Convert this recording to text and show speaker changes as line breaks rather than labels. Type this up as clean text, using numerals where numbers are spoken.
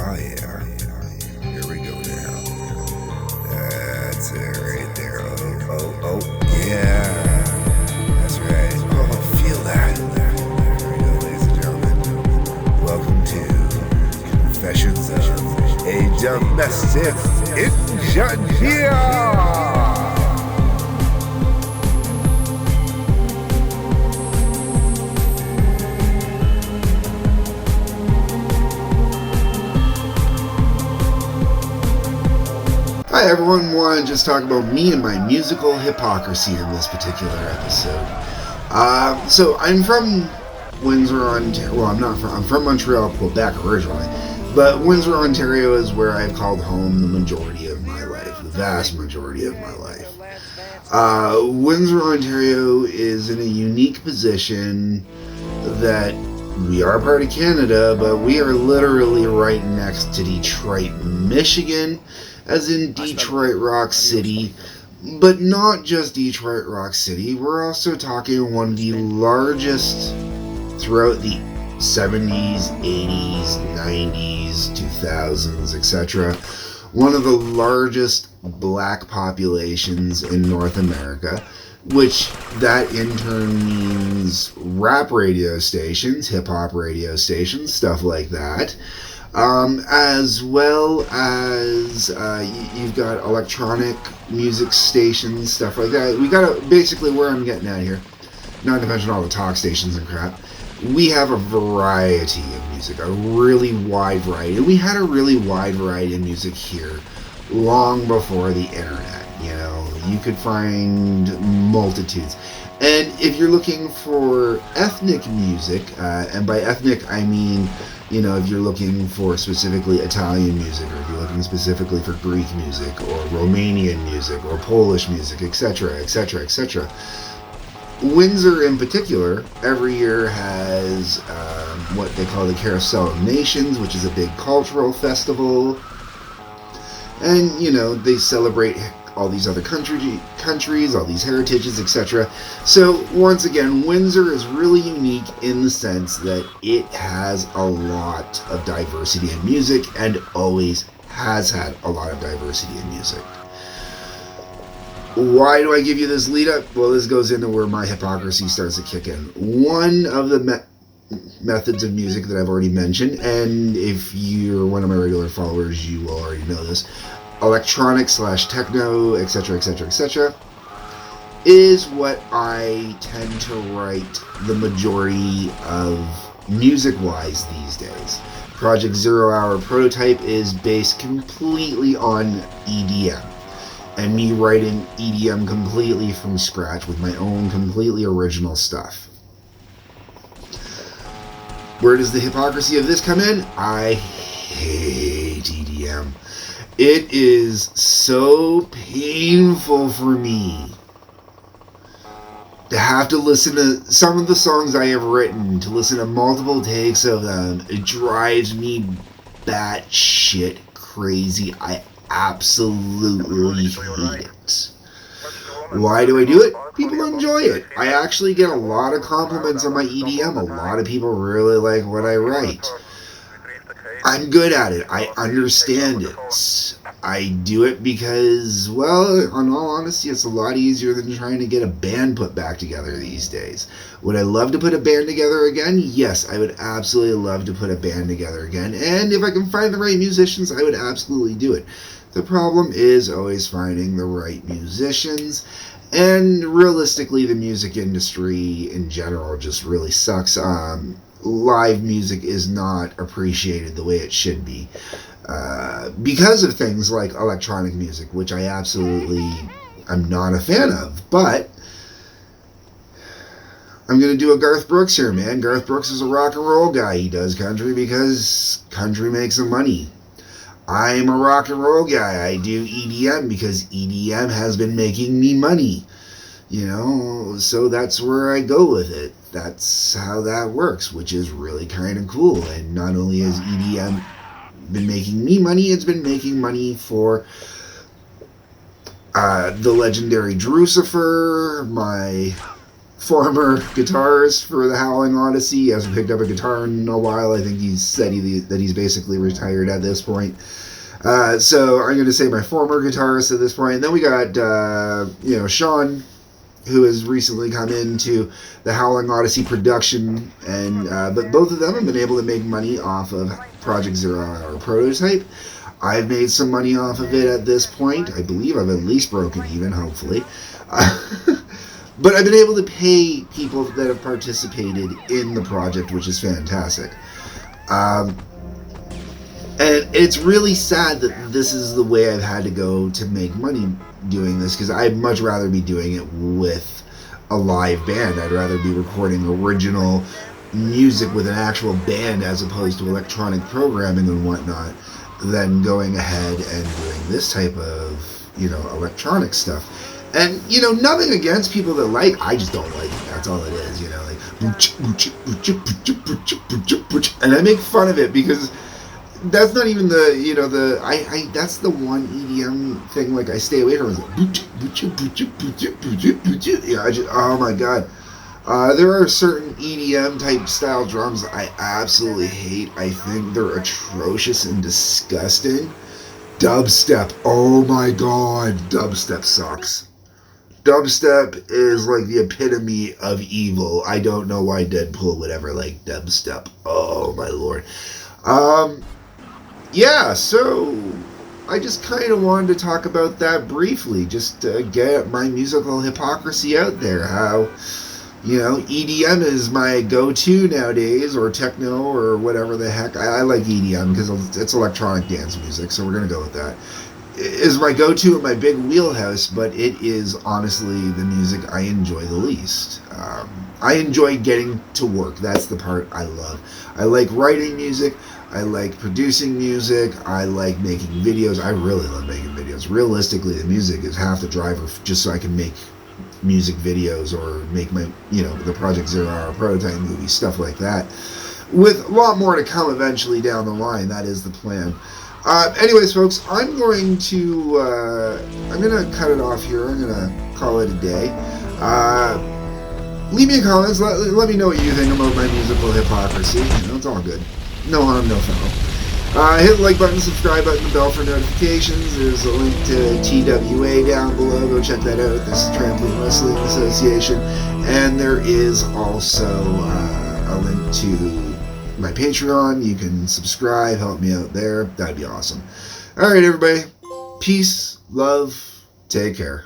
Oh yeah. Here we go now. That's it right there. Oh, yeah. That's right. Oh, feel that. Here we go, ladies and gentlemen. Welcome to Confessions of a Domestic Engineer. Hi everyone, want to just talk about me and my musical hypocrisy in this particular episode. So I'm from Windsor, Ontario. Well, I'm from Montreal, Quebec originally, but Windsor, Ontario is where I've called home the majority of my life, the vast majority of my life. Windsor, Ontario is in a unique position that we are part of Canada, but we are literally right next to Detroit, Michigan, as in Detroit Rock City, but not just Detroit Rock City. We're also talking one of the largest throughout the 70s, 80s, 90s, 2000s, etc. One of the largest black populations in North America, which that in turn means rap radio stations, hip-hop radio stations, stuff like that. As well as you've got electronic music stations, stuff like that. We got basically where I'm getting at here, not to mention all the talk stations and crap. We have a variety of music, a really wide variety. We had a really wide variety of music here long before the internet. You know, you could find multitudes. And if you're looking for ethnic music, and by ethnic I mean, you know, if you're looking for specifically Italian music, or if you're looking specifically for Greek music, or Romanian music, or Polish music, etc., etc., etc., Windsor in particular, every year has what they call the Carousel of Nations, which is a big cultural festival. And, you know, they celebrate all these other countries, all these heritages, etc. So, once again, Windsor is really unique in the sense that it has a lot of diversity in music, and always has had a lot of diversity in music. Why do I give you this lead up? Well, this goes into where my hypocrisy starts to kick in. One of the methods of music that I've already mentioned, and if you're one of my regular followers, you will already know this, electronic / techno, etc., etc., etc., is what I tend to write the majority of music-wise these days. Project 0 Hour Prototype is based completely on EDM, and me writing EDM completely from scratch with my own completely original stuff. Where does the hypocrisy of this come in? I hate EDM. It is so painful for me to have to listen to some of the songs I have written, to listen to multiple takes of them. It drives me batshit crazy. I absolutely hate it. Why do I do it? People enjoy it. I actually get a lot of compliments on my EDM. A lot of people really like what I write. I'm good at it. I understand it. I do it because, well, in all honesty, it's a lot easier than trying to get a band put back together these days. Would I love to put a band together again? Yes, I would absolutely love to put a band together again. And if I can find the right musicians, I would absolutely do it. The problem is always finding the right musicians. And realistically, the music industry in general just really sucks. Live music is not appreciated the way it should be because of things like electronic music, which I absolutely am not a fan of. But I'm going to do a Garth Brooks here, man. Garth Brooks is a rock and roll guy. He does country because country makes him money. I'm a rock and roll guy. I do EDM because EDM has been making me money. You know, so that's where I go with it. That's how that works, which is really kind of cool. And not only has EDM been making me money, it's been making money for the legendary Drucifer, my former guitarist for the Howling Odyssey. He hasn't picked up a guitar in a while. I think he said that he's basically retired at this point. So I'm going to say my former guitarist at this point. And then we got, Sean, who has recently come into the Howling Odyssey production. And but both of them have been able to make money off of Project 0 Hour Prototype. I've made some money off of it at this point. I believe I've at least broken even, hopefully. But I've been able to pay people that have participated in the project, which is fantastic. And it's really sad that this is the way I've had to go to make money doing this, because I'd much rather be doing it with a live band. I'd rather be recording original music with an actual band as opposed to electronic programming and whatnot, than going ahead and doing this type of, electronic stuff. And, nothing against people that like, I just don't like it. That's all it is, like, and I make fun of it because that's not even the, that's the one EDM thing, like, I stay away from it. Oh my god. There are certain EDM type style drums I absolutely hate. I think they're atrocious and disgusting. Dubstep. Oh my god. Dubstep sucks. Dubstep is like the epitome of evil. I don't know why Deadpool would ever like dubstep. Oh my lord. Yeah, so I just kind of wanted to talk about that briefly, just to get my musical hypocrisy out there. How, EDM is my go-to nowadays, or techno, or whatever the heck. I like EDM because it's electronic dance music, so we're going to go with that. Is my go-to in my big wheelhouse, but it is honestly the music I enjoy the least. I enjoy getting to work. That's the part I love. I like writing music. I like producing music. I like making videos. I really love making videos. Realistically, the music is half the driver just so I can make music videos or make my, the Project 0 Hour Prototype movie, stuff like that. With a lot more to come eventually down the line. That is the plan. Anyways, folks, I'm going to cut it off here. I'm going to call it a day. Leave me a comments. Let me know what you think about my musical hypocrisy. It's all good. No harm, no foul. Hit the like button, subscribe button, the bell for notifications. There's a link to TWA down below. Go check that out. This is Trampoline Wrestling Association. And there is also a link to my Patreon. You can subscribe, help me out there. That'd be awesome. All right, everybody. Peace, love, take care.